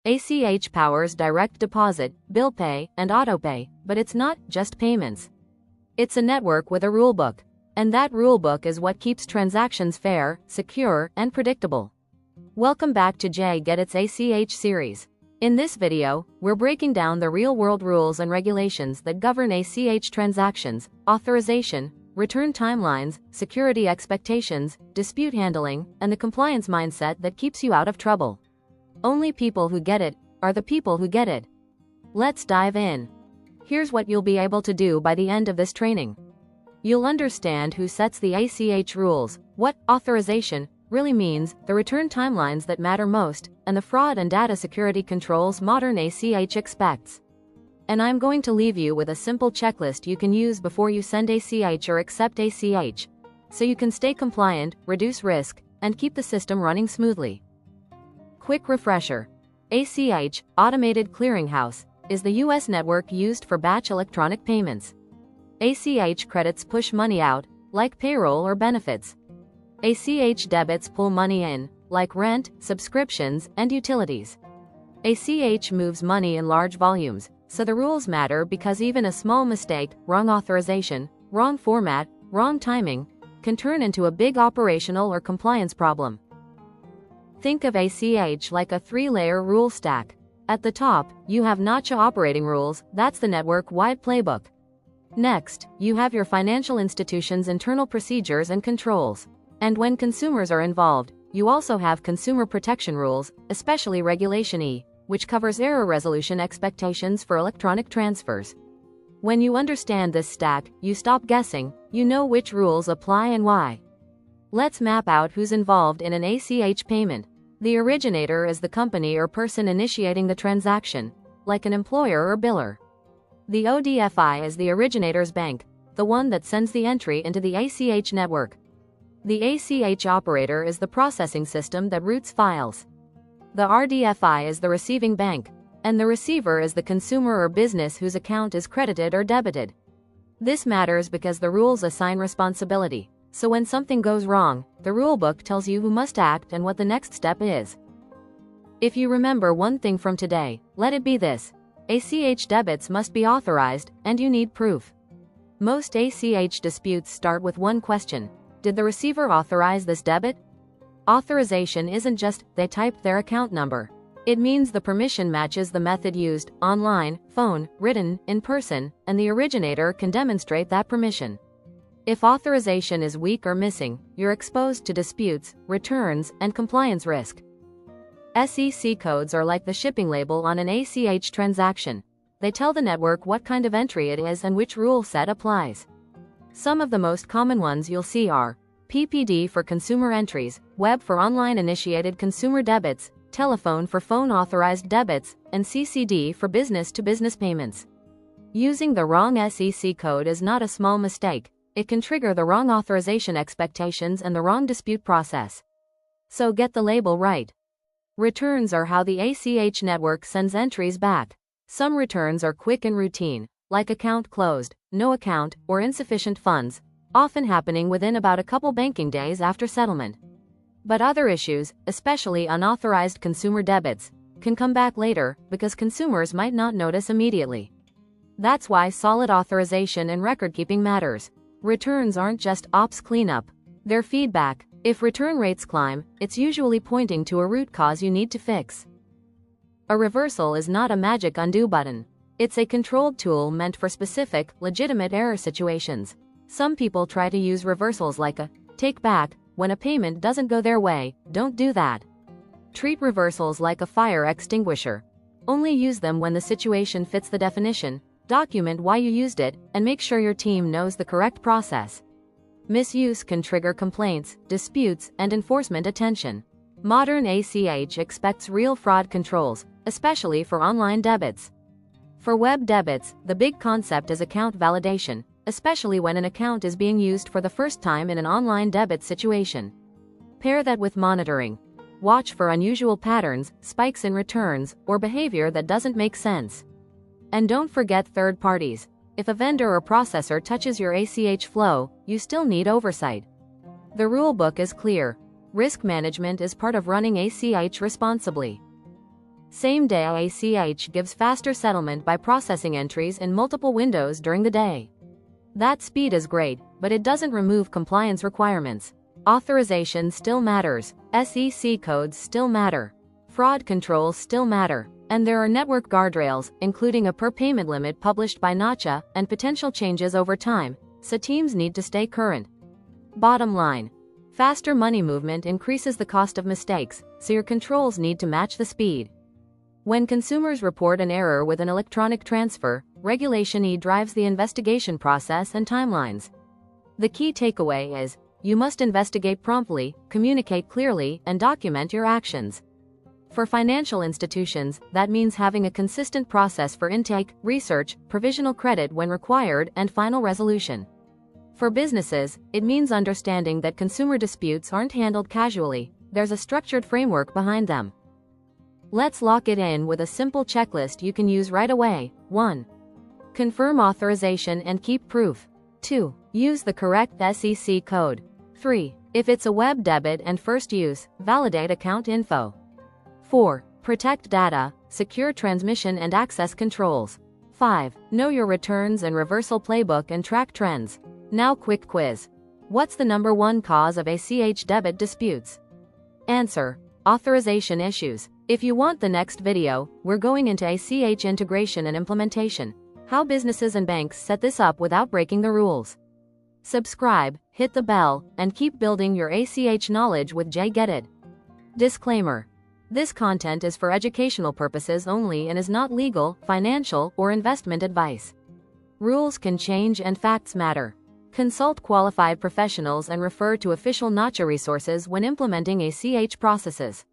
ACH powers direct deposit, bill pay, and autopay, but it's not just payments. It's a network with a rulebook. And that rulebook is what keeps transactions fair, secure, and predictable. Welcome back to Get It's ACH series. In this video, we're breaking down the real-world rules and regulations that govern ACH transactions, authorization, return timelines, security expectations, dispute handling, and the compliance mindset that keeps you out of trouble. Only people who get it are the people who get it. Let's dive in. Here's what you'll be able to do by the end of this training. You'll understand who sets the ACH rules, what authorization really means, the return timelines that matter most, and the fraud and data security controls modern ACH expects. And I'm going to leave you with a simple checklist you can use before you send ACH or accept ACH, so you can stay compliant, reduce risk, and keep the system running smoothly. Quick refresher. ACH, Automated Clearinghouse, is the U.S. network used for batch electronic payments. ACH credits push money out, like payroll or benefits. ACH debits pull money in, like rent, subscriptions, and utilities. ACH moves money in large volumes, so the rules matter because even a small mistake, wrong authorization, wrong format, wrong timing, can turn into a big operational or compliance problem. Think of ACH like a three-layer rule stack. At the top, you have Nacha operating rules, that's the network-wide playbook. Next, you have your financial institution's internal procedures and controls. And when consumers are involved, you also have consumer protection rules, especially Regulation E, which covers error resolution expectations for electronic transfers. When you understand this stack, you stop guessing, you know which rules apply and why. Let's map out who's involved in an ACH payment. The originator is the company or person initiating the transaction, like an employer or biller. The ODFI is the originator's bank, the one that sends the entry into the ACH network. The ACH operator is the processing system that routes files. The RDFI is the receiving bank, and the receiver is the consumer or business whose account is credited or debited. This matters because the rules assign responsibility, so when something goes wrong, the rulebook tells you who must act and what the next step is. If you remember one thing from today, let it be this: ACH debits must be authorized, and you need proof. Most ACH disputes start with one question: did the receiver authorize this debit? Authorization isn't just, they typed their account number. It means the permission matches the method used, online, phone, written, in person, and the originator can demonstrate that permission. If authorization is weak or missing, you're exposed to disputes, returns, and compliance risk. SEC codes are like the shipping label on an ACH transaction. They tell the network what kind of entry it is and which rule set applies. Some of the most common ones you'll see are PPD for consumer entries, web for online-initiated consumer debits, telephone for phone-authorized debits, and CCD for business-to-business payments. Using the wrong SEC code is not a small mistake. It can trigger the wrong authorization expectations and the wrong dispute process. So get the label right. Returns are how the ACH network sends entries back. Some returns are quick and routine, like account closed, no account, or insufficient funds, often happening within about a couple banking days after settlement. But other issues, especially unauthorized consumer debits, can come back later because consumers might not notice immediately. That's why solid authorization and record-keeping matters. Returns aren't just ops cleanup, they're feedback. If return rates climb, it's usually pointing to a root cause you need to fix. A reversal is not a magic undo button. It's a controlled tool meant for specific, legitimate error situations. Some people try to use reversals like a take back when a payment doesn't go their way. Don't do that. Treat reversals like a fire extinguisher. Only use them when the situation fits the definition. Document why you used it, and make sure your team knows the correct process. Misuse can trigger complaints, disputes, and enforcement attention. Modern ACH expects real fraud controls, especially for online debits. For web debits, the big concept is account validation, especially when an account is being used for the first time in an online debit situation. Pair that with monitoring. Watch for unusual patterns, spikes in returns, or behavior that doesn't make sense. And don't forget third parties. If a vendor or processor touches your ACH flow, you still need oversight. The rulebook is clear. Risk management is part of running ACH responsibly. Same Day ACH gives faster settlement by processing entries in multiple windows during the day. That speed is great, but it doesn't remove compliance requirements. Authorization still matters, SEC codes still matter, fraud controls still matter, and there are network guardrails, including a per-payment limit published by Nacha, and potential changes over time, so teams need to stay current. Bottom line: faster money movement increases the cost of mistakes, so your controls need to match the speed. When consumers report an error with an electronic transfer, Regulation E drives the investigation process and timelines. The key takeaway is, you must investigate promptly, communicate clearly, and document your actions. For financial institutions, that means having a consistent process for intake, research, provisional credit when required, and final resolution. For businesses, it means understanding that consumer disputes aren't handled casually, there's a structured framework behind them. Let's lock it in with a simple checklist you can use right away. 1. Confirm authorization and keep proof. 2. Use the correct SEC code. 3. If it's a web debit and first use, validate account info. 4. Protect data, secure transmission and access controls. 5. Know your returns and reversal playbook and track trends. Now quick quiz. What's the number one cause of ACH debit disputes? Answer: authorization issues. If you want the next video, we're going into ACH integration and implementation, how businesses and banks set this up without breaking the rules. Subscribe, hit the bell, and keep building your ACH knowledge with Get It. Disclaimer: this content is for educational purposes only and is not legal, financial, or investment advice. Rules can change and facts matter. Consult qualified professionals and refer to official Nacha resources when implementing ACH processes.